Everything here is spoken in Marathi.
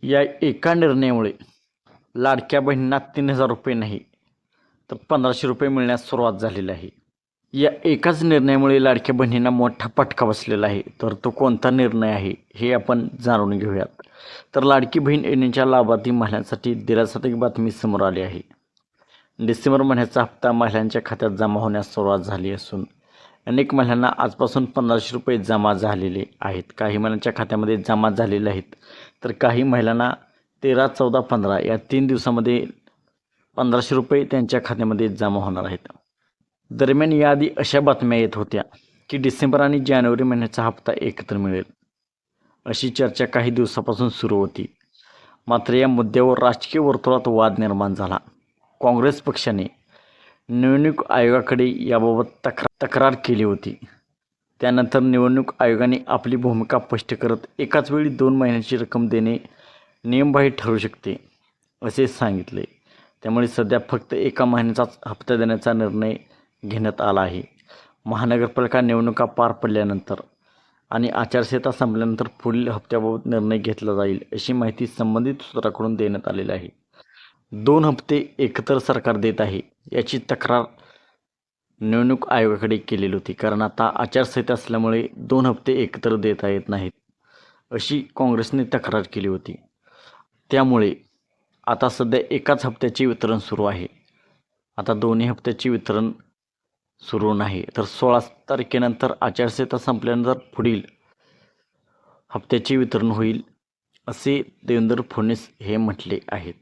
या एका निर्णयामुळे लाडक्या बहिणींना 3,000 रुपये नाही तर 1,500 रुपये मिळण्यास सुरुवात झालेली आहे. या एकाच निर्णयामुळे लाडक्या बहिणींना मोठा फटका बसलेला आहे. तर तो कोणता निर्णय आहे हे आपण जाणून घेऊयात. तर लाडकी बहीण योजनेच्या लाभार्थी महिलांसाठी दिलासादायक बातमी समोर आली आहे. डिसेंबर महिन्याचा हप्ता महिलांच्या खात्यात जमा होण्यास सुरुवात झाली असून अनेक महिलांना आजपासून 1,500 रुपये जमा झालेले आहेत. काही महिलांच्या खात्यामध्ये जमा झालेले आहेत तर काही महिलांना 13, 14, 15 या 3 दिवसामध्ये 1,500 रुपये त्यांच्या खात्यामध्ये जमा होणार आहेत. दरम्यान याआधी अशा बातम्या येत होत्या की डिसेंबर आणि जानेवारी महिन्याचा हप्ता एकत्र मिळेल अशी चर्चा काही दिवसापासून सुरू होती. मात्र या मुद्द्यावर राजकीय वर्तुळात वाद निर्माण झाला. काँग्रेस पक्षाने निवडणूक आयोगाकडे याबाबत तक्रार केली होती. त्यानंतर निवडणूक आयोगाने आपली भूमिका स्पष्ट करत एकाच वेळी 2 महिन्यांची रक्कम देणे नियमबाह्य ठरू शकते असे सांगितले. त्यामुळे सध्या फक्त एका महिन्याचाच हप्ता देण्याचा निर्णय घेण्यात आला आहे. महानगरपालिका निवडणुका पार पडल्यानंतर आणि आचारसंहिता संपल्यानंतर पुढील हप्त्याबाबत निर्णय घेतला जाईल अशी माहिती संबंधित सूत्राकडून देण्यात आलेली आहे. 2 हप्ते एकत्र सरकार देत आहे याची तक्रार निवडणूक आयोगाकडे केलेली होती. कारण आता आचारसंहिता असल्यामुळे 2 हप्ते एकत्र देता येत नाहीत अशी काँग्रेसने तक्रार केली होती. त्यामुळे आता सध्या एकाच हप्त्याचे वितरण सुरू आहे. आता दोन्ही हप्त्याचे वितरण सुरू नाही. तर 16 तारखेनंतर आचारसंहिता संपल्यानंतर पुढील हप्त्याचे वितरण होईल असे देवेंद्र फडणवीस हे म्हटले आहेत.